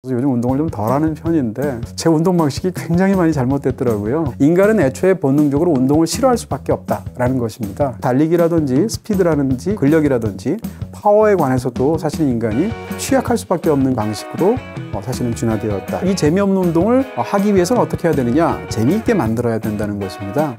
그래서 요즘 운동을 좀 덜 하는 편인데 제 운동 방식이 굉장히 많이 잘못됐더라고요. 인간은 애초에 본능적으로 운동을 싫어할 수밖에 없다라는 것입니다. 달리기라든지 스피드라든지 근력이라든지 파워에 관해서도 사실 인간이 취약할 수밖에 없는 방식으로 사실은 진화되었다. 이 재미없는 운동을 하기 위해서는 어떻게 해야 되느냐? 재미있게 만들어야 된다는 것입니다.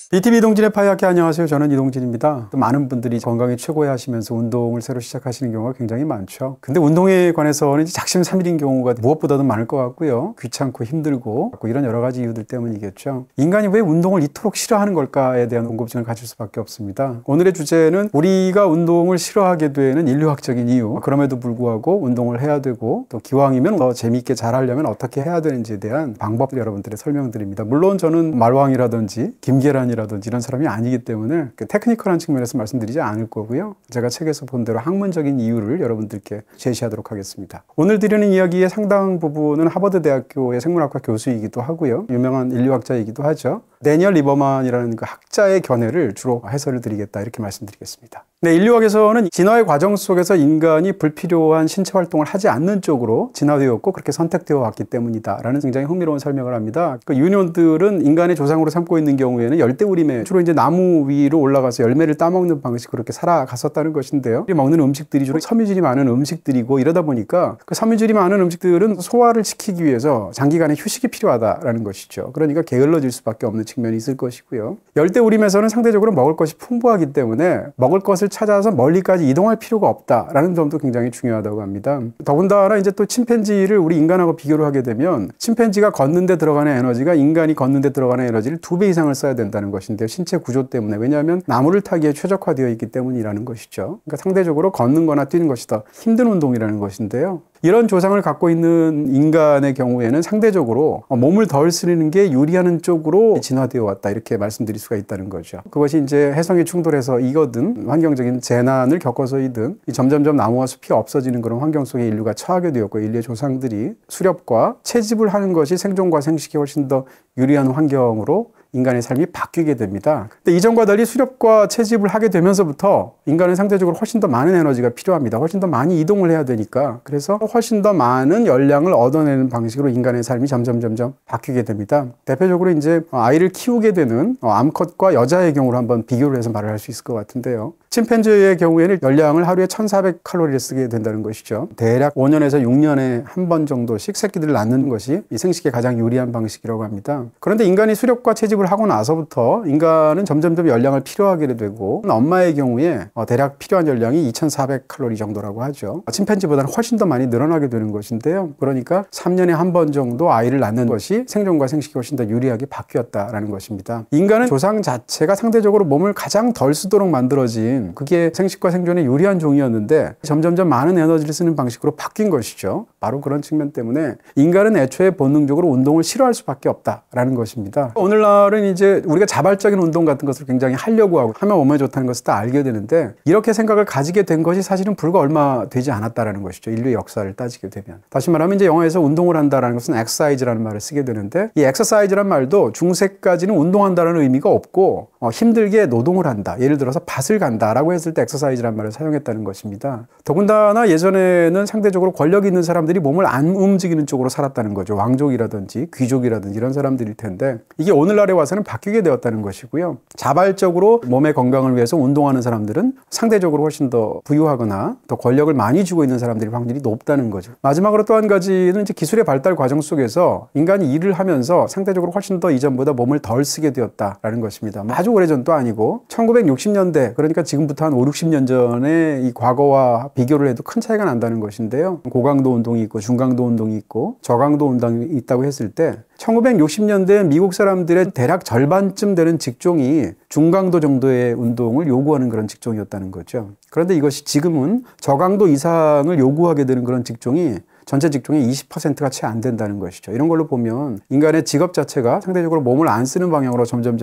BTV 이동진의 파이학회 안녕하세요. 저는 이동진입니다. 많은 분들이 건강이 최고야 하시면서 운동을 새로 시작하시는 경우가 굉장히 많죠. 근데 운동에 관해서는 작심삼일인 경우가 무엇보다도 많을 것 같고요. 귀찮고 힘들고 이런 여러 가지 이유들 때문이겠죠. 인간이 왜 운동을 이토록 싫어하는 걸까에 대한 궁금증을 가질 수밖에 없습니다. 오늘의 주제는 우리가 운동을 싫어하게 되는 인류학적인 이유, 그럼에도 불구하고 운동을 해야 되고 또 기왕이면 더 재미있게 잘하려면 어떻게 해야 되는지에 대한 방법을 여러분들께 설명드립니다. 물론 저는 말왕이라든지 김계란이라든지 이런 사람이 아니기 때문에 테크니컬한 측면에서 말씀드리지 않을 거고요. 제가 책에서 본 대로 학문적인 이유를 여러분들께 제시하도록 하겠습니다. 오늘 드리는 이야기의 상당 부분은 하버드 대학교의 생물학과 교수이기도 하고요. 유명한 인류학자이기도 하죠. 데니얼 리버만이라는 그 학자의 견해를 주로 해설을 드리겠다 이렇게 말씀드리겠습니다. 네, 인류학에서는 진화의 과정 속에서 인간이 불필요한 신체 활동을 하지 않는 쪽으로 진화되었고 그렇게 선택되어 왔기 때문이다 라는 굉장히 흥미로운 설명을 합니다. 그 유인원들은 인간의 조상으로 삼고 있는 경우에는 열대우림에 주로 이제 나무 위로 올라가서 열매를 따먹는 방식으로 이렇게 살아갔었다는 것인데요. 먹는 음식들이 주로 섬유질이 많은 음식들이고 이러다 보니까 그 섬유질이 많은 음식들은 소화를 시키기 위해서 장기간의 휴식이 필요하다라는 것이죠. 그러니까 게을러질 수밖에 없는 측면이 있을 것이고요. 열대우림에서는 상대적으로 먹을 것이 풍부하기 때문에 먹을 것을 찾아서 멀리까지 이동할 필요가 없다라는 점도 굉장히 중요하다고 합니다. 더군다나 이제 또 침팬지를 우리 인간하고 비교를 하게 되면 침팬지가 걷는 데 들어가는 에너지가 인간이 걷는 데 들어가는 에너지를 2배 이상을 써야 된다는 것인데요. 신체 구조 때문에. 왜냐하면 나무를 타기에 최적화되어 있기 때문이라는 것이죠. 그러니까 상대적으로 걷는 거나 뛰는 것이 더 힘든 운동이라는 것인데요. 이런 조상을 갖고 있는 인간의 경우에는 상대적으로 몸을 덜 쓰는 게 유리하는 쪽으로 진화되어 왔다 이렇게 말씀드릴 수가 있다는 거죠. 그것이 이제 해성이 충돌해서 이거든 환경적인 재난을 겪어서이든 점점점 나무와 숲이 없어지는 그런 환경 속에 인류가 처하게 되었고 인류의 조상들이 수렵과 채집을 하는 것이 생존과 생식에 훨씬 더 유리한 환경으로 인간의 삶이 바뀌게 됩니다. 근데 이전과 달리 수렵과 채집을 하게 되면서부터 인간은 상대적으로 훨씬 더 많은 에너지가 필요합니다. 훨씬 더 많이 이동을 해야 되니까. 그래서 훨씬 더 많은 열량을 얻어내는 방식으로 인간의 삶이 점점 바뀌게 됩니다. 대표적으로 이제 아이를 키우게 되는 암컷과 여자의 경우를 한번 비교를 해서 말을 할 수 있을 것 같은데요. 침팬지의 경우에는 열량을 하루에 1400칼로리를 쓰게 된다는 것이죠. 대략 5년에서 6년에 한 번 정도씩 새끼들을 낳는 것이 이 생식에 가장 유리한 방식이라고 합니다. 그런데 인간이 수렵과 채집을 하고 나서부터 인간은 점점 열량을 필요하게 되고 엄마의 경우에 대략 필요한 열량이 2400칼로리 정도라고 하죠. 침팬지보다는 훨씬 더 많이 늘어나게 되는 것인데요. 그러니까 3년에 한 번 정도 아이를 낳는 것이 생존과 생식이 훨씬 더 유리하게 바뀌었다라는 것입니다. 인간은 조상 자체가 상대적으로 몸을 가장 덜 쓰도록 만들어진 그게 생식과 생존에 유리한 종이었는데 점점 많은 에너지를 쓰는 방식으로 바뀐 것이죠. 바로 그런 측면 때문에 인간은 애초에 본능적으로 운동을 싫어할 수밖에 없다라는 것입니다. 오늘날은 이제 우리가 자발적인 운동 같은 것을 굉장히 하려고 하고 하면 몸에 좋다는 것을 다 알게 되는데 이렇게 생각을 가지게 된 것이 사실은 불과 얼마 되지 않았다라는 것이죠. 인류의 역사를 따지게 되면. 다시 말하면 이제 영어에서 운동을 한다라는 것은 exercise라는 말을 쓰게 되는데 이 exercise라는 말도 중세까지는 운동한다는 의미가 없고 힘들게 노동을 한다. 예를 들어서 밭을 간다라고 했을 때 exercise라는 말을 사용했다는 것입니다. 더군다나 예전에는 상대적으로 권력 있는 사람들이 몸을 안 움직이는 쪽으로 살았다는 거죠. 왕족이라든지 귀족이라든지 이런 사람들일 텐데 이게 오늘날에 와서는 바뀌게 되었다는 것이고요. 자발적으로 몸의 건강을 위해서 운동하는 사람들은 상대적으로 훨씬 더 부유하거나 더 권력을 많이 쥐고 있는 사람들의 확률이 높다는 거죠. 마지막으로 또 한 가지는 이제 기술의 발달 과정 속에서 인간이 일을 하면서 상대적으로 훨씬 더 이전보다 몸을 덜 쓰게 되었다라는 것입니다. 아주 오래전도 아니고 1960년대 그러니까 지금부터 한 5, 60년 전에 이 과거와 비교를 해도 큰 차이가 난다는 것인데요. 고강도 운동이 있고 중강도 운동이 있고 저강도 운동이 있다고 했을 때 1960년대 미국 사람들의 대략 절반쯤 되는 직종이 중강도 정도의 운동을 요구하는 그런 직종이었다는 거죠. 그런데 이것이 지금은 저강도 이상을 요구하게 되는 그런 직종이 전체 직종의 20%가 채 안 된다는 것이죠. 이런 걸로 보면 인간의 직업 자체가 상대적으로 몸을 안 쓰는 방향으로 점점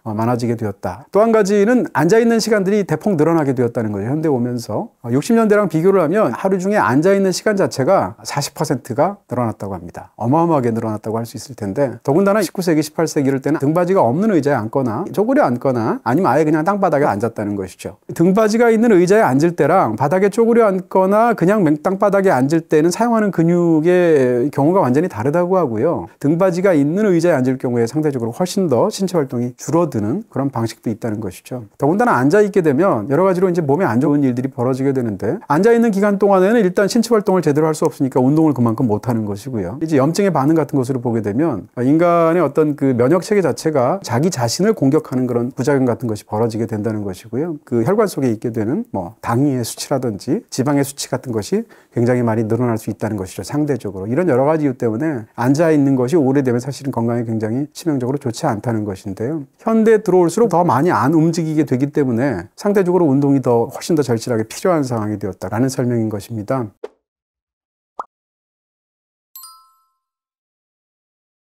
많아지게 되었다. 또 한 가지는 앉아있는 시간들이 대폭 늘어나게 되었다는 거죠. 현대 오면서 60년대랑 비교를 하면 하루 중에 앉아있는 시간 자체가 40%가 늘어났다고 합니다. 어마어마하게 늘어났다고 할 수 있을 텐데, 더군다나 19세기, 18세기 이럴 때는 등받이가 없는 의자에 앉거나 쪼그려 앉거나 아니면 아예 그냥 땅바닥에 앉았다는 것이죠. 등받이가 있는 의자에 앉을 때랑 바닥에 쪼그려 앉거나 그냥 땅바닥에 앉을 때는 사용하는 근육의 경우가 완전히 다르다고 하고요. 등받이가 있는 의자에 앉을 경우에 상대적으로 훨씬 더 신체 활동이 줄어드는 그런 방식도 있다는 것이죠. 더군다나 앉아있게 되면 여러 가지로 이제 몸에 안 좋은 일들이 벌어지게 되는데, 앉아있는 기간 동안에는 일단 신체 활동을 제대로 할 수 없으니까 운동을 그만큼 못하는 것이고요. 이제 염증의 반응 같은 것으로 보게 되면 인간의 어떤 그 면역 체계 자체가 자기 자신을 공격하는 그런 부작용 같은 것이 벌어지게 된다는 것이고요. 그 혈관 속에 있게 되는 당의 수치라든지 지방의 수치 같은 것이 굉장히 많이 늘어날 수 있다는 것이죠. 상대적으로. 이런 여러 가지 이유 때문에 앉아있는 것이 오래되면 사실은 건강에 굉장히 치명적으로 좋지 않다는 것인데요. 현대에 들어올수록 더 많이 안 움직이게 되기 때문에 상대적으로 운동이 훨씬 더 절실하게 필요한 상황이 되었다라는 설명인 것입니다.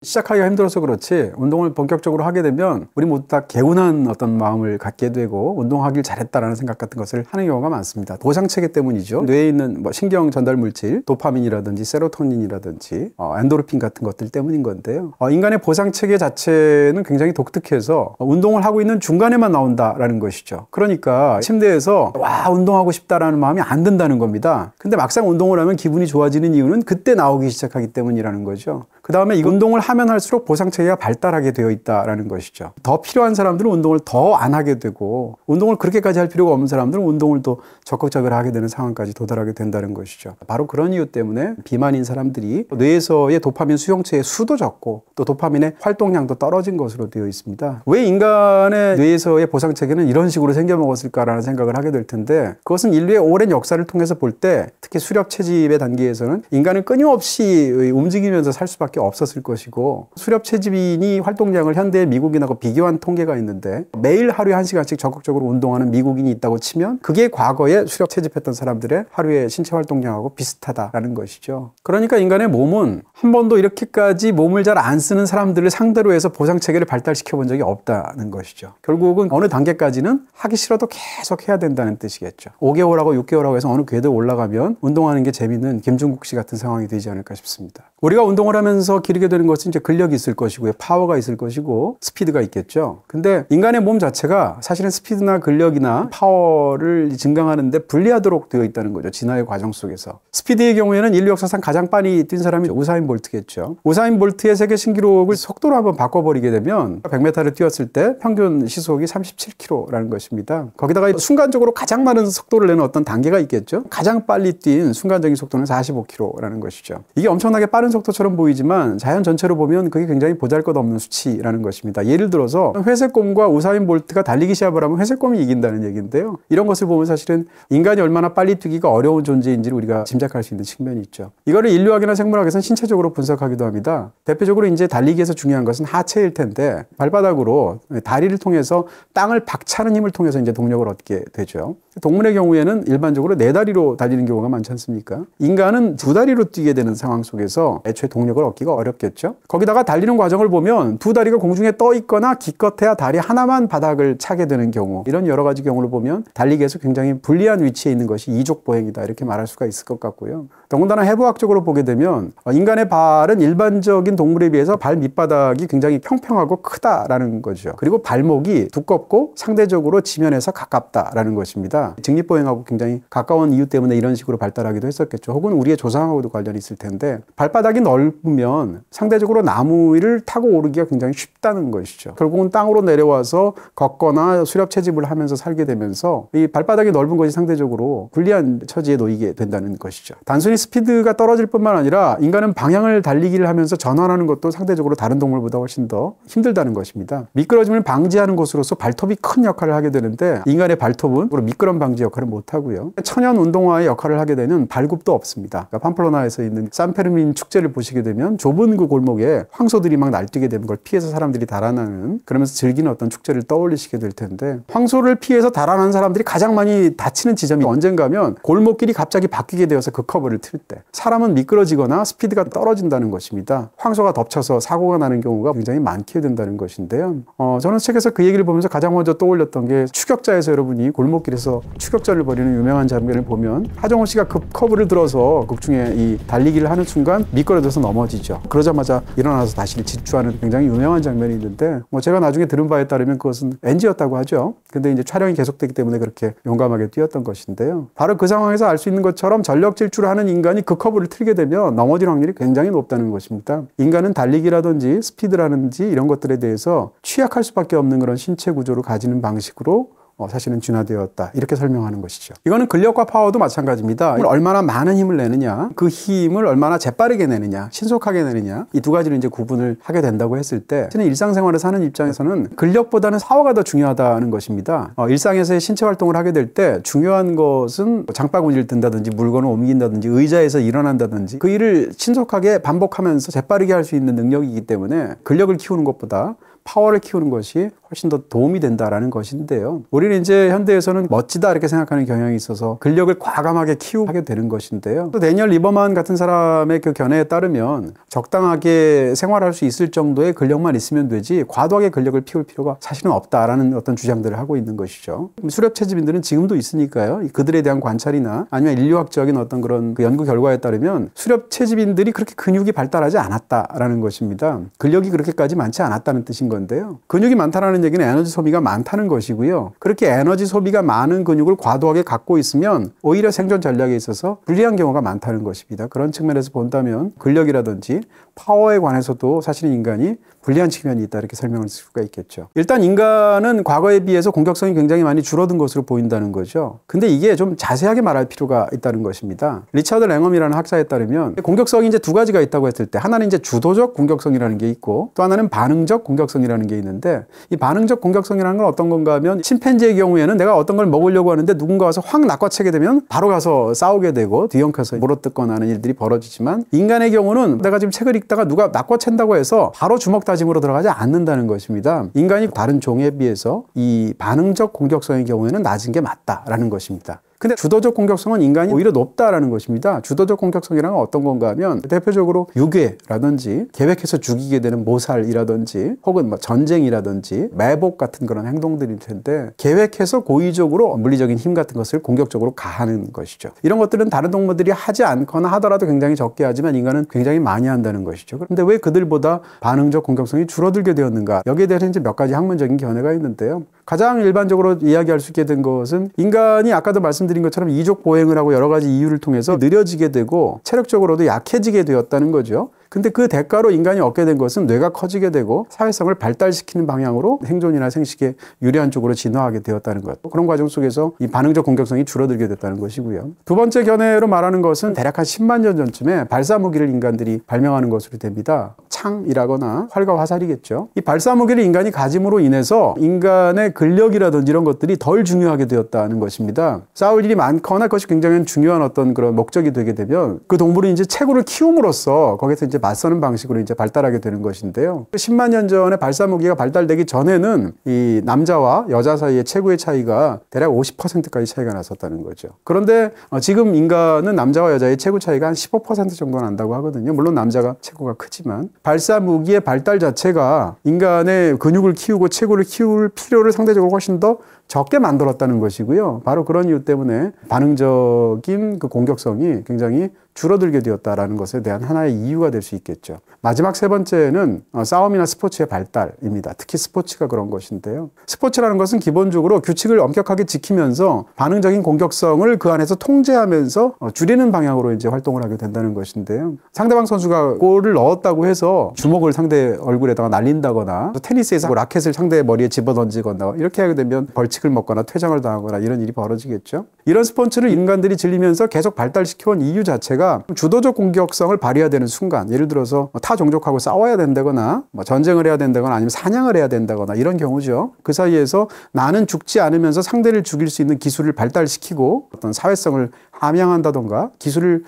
시작하기가 힘들어서 그렇지 운동을 본격적으로 하게 되면 우리 모두 다 개운한 어떤 마음을 갖게 되고 운동하길 잘했다라는 생각 같은 것을 하는 경우가 많습니다. 보상체계 때문이죠. 뇌에 있는 신경 전달 물질, 도파민이라든지 세로토닌이라든지 엔도르핀 같은 것들 때문인 건데요. 인간의 보상체계 자체는 굉장히 독특해서 운동을 하고 있는 중간에만 나온다라는 것이죠. 그러니까 침대에서 와 운동하고 싶다라는 마음이 안 든다는 겁니다. 근데 막상 운동을 하면 기분이 좋아지는 이유는 그때 나오기 시작하기 때문이라는 거죠. 그 다음에 이 운동을 하면 할수록 보상체계가 발달하게 되어 있다는 것이죠. 더 필요한 사람들은 운동을 더 안 하게 되고, 운동을 그렇게까지 할 필요가 없는 사람들은 운동을 또 적극적으로 하게 되는 상황까지 도달하게 된다는 것이죠. 바로 그런 이유 때문에 비만인 사람들이 뇌에서의 도파민 수용체의 수도 적고 또 도파민의 활동량도 떨어진 것으로 되어 있습니다. 왜 인간의 뇌에서의 보상체계는 이런 식으로 생겨먹었을까라는 생각을 하게 될 텐데, 그것은 인류의 오랜 역사를 통해서 볼 때 특히 수렵채집의 단계에서는 인간은 끊임없이 움직이면서 살 수밖에 없었을 것이고, 수렵채집인이 활동량을 현대의 미국인하고 비교한 통계가 있는데 매일 하루에 1시간씩 적극적으로 운동하는 미국인이 있다고 치면 그게 과거에 수렵채집했던 사람들의 하루의 신체 활동량하고 비슷하다라는 것이죠. 그러니까 인간의 몸은 한 번도 이렇게까지 몸을 잘 안 쓰는 사람들을 상대로 해서 보상체계를 발달시켜 본 적이 없다는 것이죠. 결국은 어느 단계까지는 하기 싫어도 계속 해야 된다는 뜻이겠죠. 5개월하고 6개월하고 해서 어느 궤도 올라가면 운동하는 게 재밌는 김종국 씨 같은 상황이 되지 않을까 싶습니다. 우리가 운동을 하면서 기르게 되는 것은 이제 근력이 있을 것이고요. 파워가 있을 것이고 스피드가 있겠죠. 근데 인간의 몸 자체가 사실은 스피드나 근력이나 파워를 증강하는데 불리하도록 되어 있다는 거죠. 진화의 과정 속에서. 스피드의 경우에는 인류 역사상 가장 빨리 뛴 사람이 우사인 볼트겠죠. 우사인 볼트의 세계 신기록을 속도로 한번 바꿔버리게 되면 100m를 뛰었을 때 평균 시속이 37km라는 것입니다. 거기다가 순간적으로 가장 많은 속도를 내는 어떤 단계가 있겠죠. 가장 빨리 뛴 순간적인 속도는 45km라는 것이죠. 이게 엄청나게 빠른 속도처럼 보이지만 자연 전체로 보면 그게 굉장히 보잘것없는 수치라는 것입니다. 예를 들어서 회색곰과 우사인 볼트가 달리기 시합을 하면 회색곰이 이긴다는 얘기인데요. 이런 것을 보면 사실은 인간이 얼마나 빨리 뛰기가 어려운 존재인지를 우리가 짐작할 수 있는 측면이 있죠. 이거를 인류학이나 생물학에서는 신체적으로 분석하기도 합니다. 대표적으로 이제 달리기에서 중요한 것은 하체일 텐데, 발바닥으로 다리를 통해서 땅을 박차는 힘을 통해서 이제 동력을 얻게 되죠. 동물의 경우에는 일반적으로 네 다리로 달리는 경우가 많지 않습니까? 인간은 두 다리로 뛰게 되는 상황 속에서 애초에 동력을 얻기가 어렵겠죠. 거기다가 달리는 과정을 보면 두 다리가 공중에 떠 있거나 기껏해야 다리 하나만 바닥을 차게 되는 경우, 이런 여러 가지 경우를 보면 달리기에서 굉장히 불리한 위치에 있는 것이 이족보행이다 이렇게 말할 수가 있을 것 같고요. 더군다나 해부학적으로 보게 되면 인간의 발은 일반적인 동물에 비해서 발 밑바닥이 굉장히 평평하고 크다라는 거죠. 그리고 발목이 두껍고 상대적으로 지면에서 가깝다라는 것입니다. 직립보행하고 굉장히 가까운 이유 때문에 이런 식으로 발달하기도 했었겠죠. 혹은 우리의 조상하고도 관련이 있을 텐데, 발바닥이 넓으면 상대적으로 나무 위를 타고 오르기가 굉장히 쉽다는 것이죠. 결국은 땅으로 내려와서 걷거나 수렵채집을 하면서 살게 되면서 이 발바닥이 넓은 것이 상대적으로 불리한 처지에 놓이게 된다는 것이죠. 단순히 스피드가 떨어질 뿐만 아니라 인간은 방향을 달리기를 하면서 전환하는 것도 상대적으로 다른 동물보다 훨씬 더 힘들다는 것입니다. 미끄러짐을 방지하는 것으로서 발톱이 큰 역할을 하게 되는데, 인간의 발톱은 미끄럼 방지 역할을 못하고요. 천연 운동화의 역할을 하게 되는 발굽도 없습니다. 그러니까 팜플로나에서 있는 산페르민 축제를 보시게 되면 좁은 그 골목에 황소들이 막 날뛰게 되는 걸 피해서 사람들이 달아나는, 그러면서 즐기는 어떤 축제를 떠올리시게 될 텐데, 황소를 피해서 달아나는 사람들이 가장 많이 다치는 지점이 언젠가면 골목길이 갑자기 바뀌게 되어서 그 커브를 틀 때. 사람은 미끄러지거나 스피드가 떨어진다는 것입니다. 황소가 덮쳐서 사고가 나는 경우가 굉장히 많게 된다는 것인데요. 저는 책에서 그 얘기를 보면서 가장 먼저 떠올렸던 게 추격자에서 여러분이 골목길에서 추격전을 벌이는 유명한 장면을 보면 하정우 씨가 급 커브를 들어서 극중에 이 달리기를 하는 순간 미끄러져서 넘어지죠. 그러자마자 일어나서 다시 질주하는 굉장히 유명한 장면이 있는데 제가 나중에 들은 바에 따르면 그것은 NG였다고 하죠. 근데 이제 촬영이 계속되기 때문에 그렇게 용감하게 뛰었던 것인데요. 바로 그 상황에서 알 수 있는 것처럼 전력 질주를 하는 인간이 그 커브를 틀게 되면 넘어질 확률이 굉장히 높다는 것입니다. 인간은 달리기라든지 스피드라든지 이런 것들에 대해서 취약할 수밖에 없는 그런 신체 구조를 가지는 방식으로 사실은 진화되었다. 이렇게 설명하는 것이죠. 이거는 근력과 파워도 마찬가지입니다. 얼마나 많은 힘을 내느냐, 그 힘을 얼마나 재빠르게 내느냐, 신속하게 내느냐, 이 두 가지를 이제 구분을 하게 된다고 했을 때, 사실은 일상생활을 사는 입장에서는 근력보다는 파워가 더 중요하다는 것입니다. 일상에서의 신체 활동을 하게 될 때 중요한 것은 장바구니를 든다든지 물건을 옮긴다든지 의자에서 일어난다든지 그 일을 신속하게 반복하면서 재빠르게 할 수 있는 능력이기 때문에 근력을 키우는 것보다 파워를 키우는 것이 훨씬 더 도움이 된다라는 것인데요. 우리는 이제 현대에서는 멋지다 이렇게 생각하는 경향이 있어서 근력을 과감하게 키우게 되는 것인데요. 또 데니얼 리버만 같은 사람의 그 견해에 따르면 적당하게 생활할 수 있을 정도의 근력만 있으면 되지 과도하게 근력을 피울 필요가 사실은 없다라는 어떤 주장들을 하고 있는 것이죠. 수렵채집인들은 지금도 있으니까요. 그들에 대한 관찰이나 아니면 인류학적인 어떤 그런 그 연구 결과에 따르면 수렵채집인들이 그렇게 근육이 발달하지 않았다라는 것입니다. 근력이 그렇게까지 많지 않았다는 뜻인 건데요. 근육이 많다라는 얘기는 에너지 소비가 많다는 것이고요. 그렇게 에너지 소비가 많은 근육을 과도하게 갖고 있으면 오히려 생존 전략에 있어서 불리한 경우가 많다는 것입니다. 그런 측면에서 본다면 근력이라든지 파워에 관해서도 사실은 인간이 불리한 측면이 있다 이렇게 설명할 수가 있겠죠. 일단 인간은 과거에 비해서 공격성이 굉장히 많이 줄어든 것으로 보인다는 거죠. 근데 이게 좀 자세하게 말할 필요가 있다는 것입니다. 리처드 랭엄이라는 학자에 따르면 공격성이 이제 두 가지가 있다고 했을 때 하나는 이제 주도적 공격성이라는 게 있고 또 하나는 반응적 공격성이라는 게 있는데 이 반응적 공격성이라는 건 어떤 건가 하면 침팬지의 경우에는 내가 어떤 걸 먹으려고 하는데 누군가 와서 확 낚아채게 되면 바로 가서 싸우게 되고 뒤엉켜서 물어뜯거나 하는 일들이 벌어지지만 인간의 경우는 내가 지금 책을 읽다가 누가 낚아챈다고 해서 바로 주먹 다짐으로 들어가지 않는다는 것입니다. 인간이 다른 종에 비해서 이 반응적 공격성의 경우에는 낮은 게 맞다라는 것입니다. 근데 주도적 공격성은 인간이 오히려 높다라는 것입니다. 주도적 공격성이란 건 어떤 건가 하면 대표적으로 유괴라든지 계획해서 죽이게 되는 모살이라든지 혹은 뭐 전쟁이라든지 매복 같은 그런 행동들일 텐데 계획해서 고의적으로 물리적인 힘 같은 것을 공격적으로 가하는 것이죠. 이런 것들은 다른 동물들이 하지 않거나 하더라도 굉장히 적게 하지만 인간은 굉장히 많이 한다는 것이죠. 그런데 왜 그들보다 반응적 공격성이 줄어들게 되었는가? 여기에 대해서 이제 몇 가지 학문적인 견해가 있는데요. 가장 일반적으로 이야기할 수 있게 된 것은 인간이 아까도 말씀드린 것처럼 이족 보행을 하고 여러 가지 이유를 통해서 느려지게 되고 체력적으로도 약해지게 되었다는 거죠. 근데 그 대가로 인간이 얻게 된 것은 뇌가 커지게 되고 사회성을 발달시키는 방향으로 생존이나 생식에 유리한 쪽으로 진화하게 되었다는 것. 그런 과정 속에서 이 반응적 공격성이 줄어들게 됐다는 것이고요. 두 번째 견해로 말하는 것은 대략 한 10만 년 전쯤에 발사무기를 인간들이 발명하는 것으로 됩니다. 창이라거나 활과 화살이겠죠. 이 발사무기를 인간이 가짐으로 인해서 인간의 근력이라든지 이런 것들이 덜 중요하게 되었다는 것입니다. 싸울 일이 많거나 그것이 굉장히 중요한 어떤 그런 목적이 되게 되면 그 동물이 이제 체구를 키움으로써 거기서 이제 맞서는 방식으로 이제 발달하게 되는 것인데요. 10만 년 전에 발사무기가 발달되기 전에는 이 남자와 여자 사이의 체구의 차이가 대략 50%까지 차이가 났었다는 거죠. 그런데 지금 인간은 남자와 여자의 체구 차이가 한 15% 정도 난다고 하거든요. 물론 남자가 체구가 크지만 발사무기의 발달 자체가 인간의 근육을 키우고 체구를 키울 필요를 상대적으로 훨씬 더 적게 만들었다는 것이고요. 바로 그런 이유 때문에 반응적인 그 공격성이 굉장히 줄어들게 되었다는 것에 대한 하나의 이유가 될 수 있겠죠. 마지막 세 번째는 싸움이나 스포츠의 발달입니다. 특히 스포츠가 그런 것인데요. 스포츠라는 것은 기본적으로 규칙을 엄격하게 지키면서 반응적인 공격성을 그 안에서 통제하면서 줄이는 방향으로 이제 활동을 하게 된다는 것인데요. 상대방 선수가 골을 넣었다고 해서 주먹을 상대 얼굴에다가 날린다거나 테니스에서 라켓을 상대 머리에 집어던지거나 이렇게 하게 되면 벌칙을 먹거나 퇴장을 당하거나 이런 일이 벌어지겠죠. 이런 스포츠를 인간들이 즐기면서 계속 발달시켜온 이유 자체가 주도적 공격성을 발휘해야 되는 순간, 예를 들어서 타 종족하고 싸워야 된다거나 전쟁을 해야 된다거나 아니면 사냥을 해야 된다거나 이런 경우죠. 그 사이에서 나는 죽지 않으면서 상대를 죽일 수 있는 기술을 발달시키고 어떤 사회성을 함양한다던가 기술을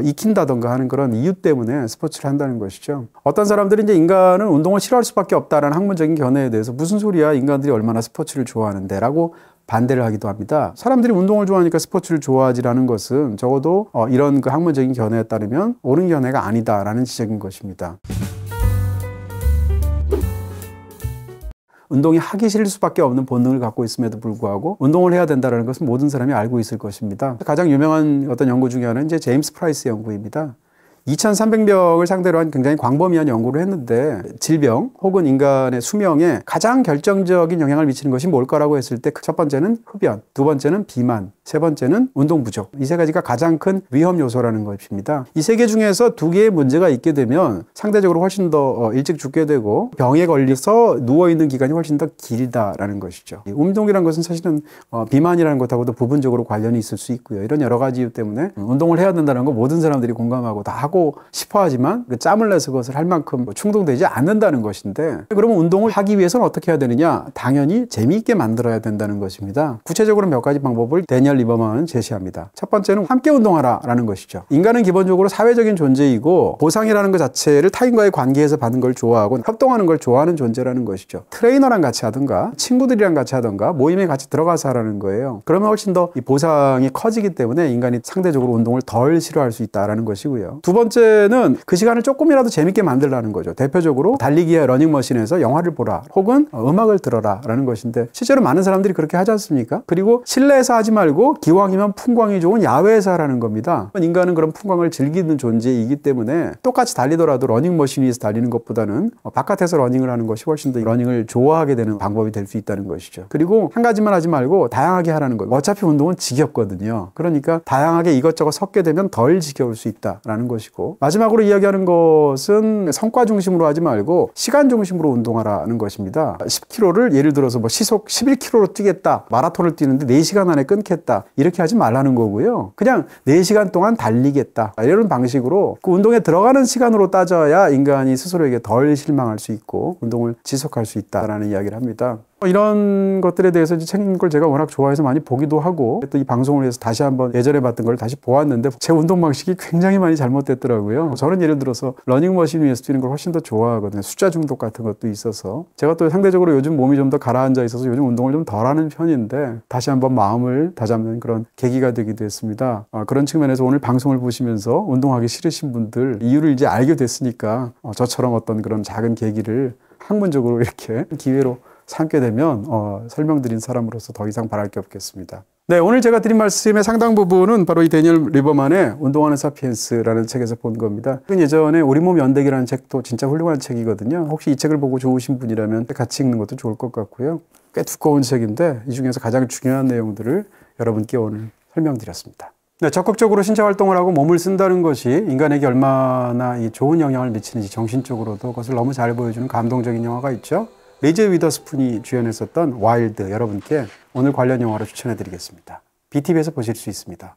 익힌다던가 하는 그런 이유 때문에 스포츠를 한다는 것이죠. 어떤 사람들이 이제 인간은 운동을 싫어할 수밖에 없다라는 학문적인 견해에 대해서 무슨 소리야, 인간들이 얼마나 스포츠를 좋아하는데 라고 반대를 하기도 합니다. 사람들이 운동을 좋아하니까 스포츠를 좋아하지라는 것은 적어도 이런 그 학문적인 견해에 따르면 옳은 견해가 아니다라는 지적인 것입니다. 운동이 하기 싫을 수밖에 없는 본능을 갖고 있음에도 불구하고 운동을 해야 된다는 것은 모든 사람이 알고 있을 것입니다. 가장 유명한 어떤 연구 중에 하나는 이제 제임스 프라이스 연구입니다. 2,300명을 상대로 한 굉장히 광범위한 연구를 했는데 질병 혹은 인간의 수명에 가장 결정적인 영향을 미치는 것이 뭘까라고 했을 때 첫 번째는 흡연, 두 번째는 비만, 세 번째는 운동 부족. 이 세 가지가 가장 큰 위험 요소라는 것입니다. 이 세 개 중에서 두 개의 문제가 있게 되면 상대적으로 훨씬 더 일찍 죽게 되고 병에 걸려서 누워있는 기간이 훨씬 더 길다라는 것이죠. 운동이라는 것은 사실은 비만이라는 것하고도 부분적으로 관련이 있을 수 있고요. 이런 여러 가지 이유 때문에 운동을 해야 된다는 거 모든 사람들이 공감하고 다 하고 싶어 하지만 짬을 내서 그것을 할 만큼 충동되지 않는다는 것인데, 그러면 운동을 하기 위해서는 어떻게 해야 되느냐? 당연히 재미있게 만들어야 된다는 것입니다. 구체적으로 몇 가지 방법을 데니얼 리버만은 제시합니다. 첫 번째는 함께 운동하라라는 것이죠. 인간은 기본적으로 사회적인 존재이고 보상이라는 것 자체를 타인과의 관계에서 받는 걸 좋아하고 협동하는 걸 좋아하는 존재라는 것이죠. 트레이너랑 같이 하든가 친구들이랑 같이 하든가 모임에 같이 들어가서 하라는 거예요. 그러면 훨씬 더 이 보상이 커지기 때문에 인간이 상대적으로 운동을 덜 싫어할 수 있다는 것이고요. 두 번째는 그 시간을 조금이라도 재밌게 만들라는 거죠. 대표적으로 달리기의 러닝머신에서 영화를 보라 혹은 음악을 들어라 라는 것인데, 실제로 많은 사람들이 그렇게 하지 않습니까? 그리고 실내에서 하지 말고 기왕이면 풍광이 좋은 야외에서 하라는 겁니다. 인간은 그런 풍광을 즐기는 존재이기 때문에 똑같이 달리더라도 러닝머신 위에서 달리는 것보다는 바깥에서 러닝을 하는 것이 훨씬 더 러닝을 좋아하게 되는 방법이 될 수 있다는 것이죠. 그리고 한 가지만 하지 말고 다양하게 하라는 거예요. 어차피 운동은 지겹거든요. 그러니까 다양하게 이것저것 섞게 되면 덜 지겨울 수 있다라는 것이고, 마지막으로 이야기하는 것은 성과 중심으로 하지 말고 시간 중심으로 운동하라는 것입니다. 10km를 예를 들어서 시속 11km로 뛰겠다, 마라톤을 뛰는데 4시간 안에 끊겠다, 이렇게 하지 말라는 거고요. 그냥 4시간 동안 달리겠다, 이런 방식으로 그 운동에 들어가는 시간으로 따져야 인간이 스스로에게 덜 실망할 수 있고 운동을 지속할 수 있다라는 이야기를 합니다. 이런 것들에 대해서 이제 책 읽는 걸 제가 워낙 좋아해서 많이 보기도 하고, 또 이 방송을 해서 다시 한번 예전에 봤던 걸 다시 보았는데 제 운동 방식이 굉장히 많이 잘못됐더라고요. 저는 예를 들어서 러닝머신 위에서 뛰는 걸 훨씬 더 좋아하거든요. 숫자 중독 같은 것도 있어서. 제가 또 상대적으로 요즘 몸이 좀 더 가라앉아 있어서 요즘 운동을 좀 덜 하는 편인데 다시 한번 마음을 다잡는 그런 계기가 되기도 했습니다. 그런 측면에서 오늘 방송을 보시면서 운동하기 싫으신 분들 이유를 이제 알게 됐으니까 저처럼 어떤 그런 작은 계기를 학문적으로 이렇게 기회로 삼게 되면 설명드린 사람으로서 더 이상 바랄 게 없겠습니다. 네, 오늘 제가 드린 말씀의 상당 부분은 바로 이 데니얼 리버만의 운동하는 사피엔스라는 책에서 본 겁니다. 예전에 우리 몸 연대기라는 책도 진짜 훌륭한 책이거든요. 혹시 이 책을 보고 좋으신 분이라면 같이 읽는 것도 좋을 것 같고요. 꽤 두꺼운 책인데 이 중에서 가장 중요한 내용들을 여러분께 오늘 설명드렸습니다. 네, 적극적으로 신체 활동을 하고 몸을 쓴다는 것이 인간에게 얼마나 이 좋은 영향을 미치는지 정신적으로도 그것을 너무 잘 보여주는 감동적인 영화가 있죠. 리즈 위더스푼이 주연했었던 와일드, 여러분께 오늘 관련 영화로 추천해 드리겠습니다. BTV에서 보실 수 있습니다.